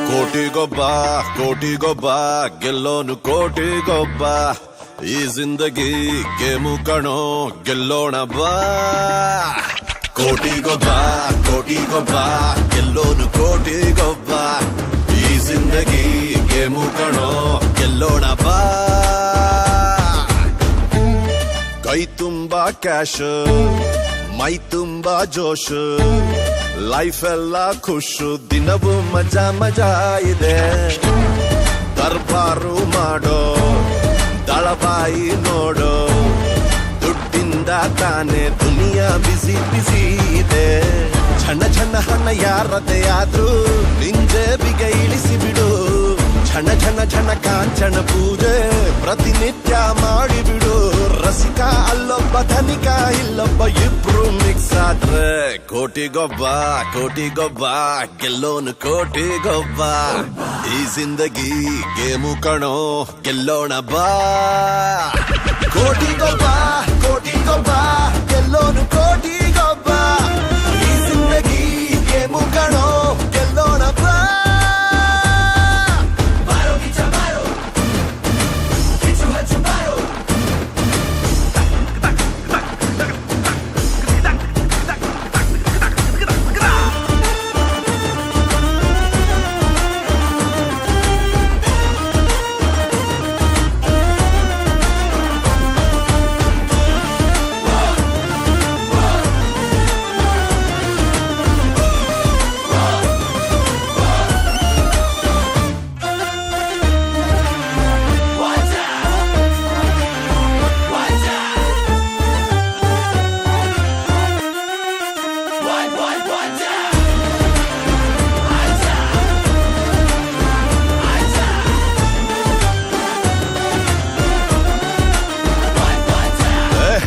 ಕೋಟಿಗೊಬ್ಬ ಗೆಲ್ಲೋನು ಕೋಟಿಗೊಬ್ಬ. ಈ ಜಿಂದಗಿ ಗೇಮು ಕಣೋ ಗೆಲ್ಲೋಣ ಬಾ. ಕೋಟಿಗೊಬ್ಬ ಗೆಲ್ಲೋನು ಕೋಟಿಗೊಬ್ಬ. ಈ ಜಿಂದಗಿ ಗೇಮು ಕಣೋ ಗೆಲ್ಲೋಣ ಬಾ. ಕೈ ತುಂಬಾ ಕ್ಯಾಶ್, ಮೈ ತುಂಬಾ ಜೋಶ್, ಲೈಫ್ ಎಲ್ಲ ಖುಷು, ದಿನವೂ ಮಜಾ ಇದೆ. ದರ್ಬಾರು ಮಾಡೋ ದಳಬಾಯಿ ನೋಡೋ, ದುಡ್ಡಿಂದ ತಾನೇ ದುನಿಯಾ ಬಿಸಿ ಇದೆ. ಛಣ ಹಣ ಯಾರದೇ ಆದ್ರೂ ನಿಂಜೇಬಿಗೆ ಇಳಿಸಿ ಬಿಡು. ಛಣ ಕಾಂಚನ ಪೂಜೆ ಪ್ರತಿನಿತ್ಯ ಮಾಡಿಬಿಡು. ರಸಿಕ ಅಲ್ಲೊಬ್ಬ ಧನಿಕ ಇಲ್ಲೊಬ್ಬ, ಇಬ್ರು ಮಿಕ್ಸ್ ಆದ್ರೆ ಕೋಟಿಗೊಬ್ಬ ಗೆಲ್ಲೋನು ಕೋಟಿಗೊಬ್ಬ. ಈ ಜಿಂದಗಿ ಗೇಮು ಕಣೋ ಗೆಲ್ಲೋಣ ಬಾ. ಕೋಟಿಗೊಬ್ಬ ಗೆಲ್ಲೋನು ಕೋಟಿಗೊಬ್ಬ. ಈ ಜಿಂದಗಿ ಗೇಮು ಕಣೋ ಗೆಲ್ಲೋಣ ಬಾ.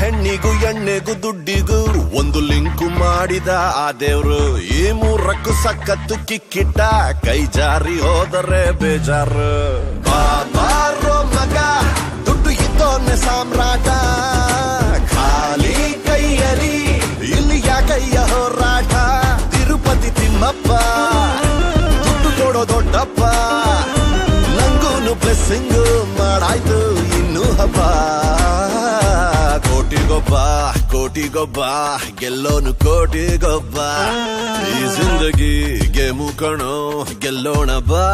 ಹೆಣ್ಣಿಗೂ ಎಣ್ಣೆಗೂ ದುಡ್ಡಿಗೂ ಒಂದು ಲಿಂಕು ಮಾಡಿದ ಆ ದೇವ್ರು. ಈ ಮೂರಕ್ಕೂ ಸಖತ್ತು ಕಿಕ್ಕಿಟ್ಟ, ಕೈ ಜಾರಿ ಹೋದರೆ ಬೇಜಾರು. ಬಾಬಾರೋ ಮಗ ದುಡ್ಡು ಇದ್ದೋನೆ ಸಾಮ್ರಾಟ. ಖಾಲಿ ಕೈಯಲಿ ಇಲ್ಲಿ ಯಾಕಯ್ಯ ಹೋರಾಟ. ತಿರುಪತಿ ತಿಮ್ಮಪ್ಪ ದುಡ್ಡು ಕೊಡೋ ದೊಡ್ಡಪ್ಪ. ನಂಗೂನು ಬ್ಲೆಸ್ಸಿಂಗು ಮಾಡಾಯ್ತು ಇನ್ನು ಹಬ್ಬ. ಕೋಟಿಗೊಬ್ಬ ಗೆಲ್ಲೋನು ಕೋಟಿಗೊಬ್ಬ. ಈ ಜಿಂದಗಿ ಗೇಮು ಕಣೋ ಗೆಲ್ಲೋಣ ಬಾ.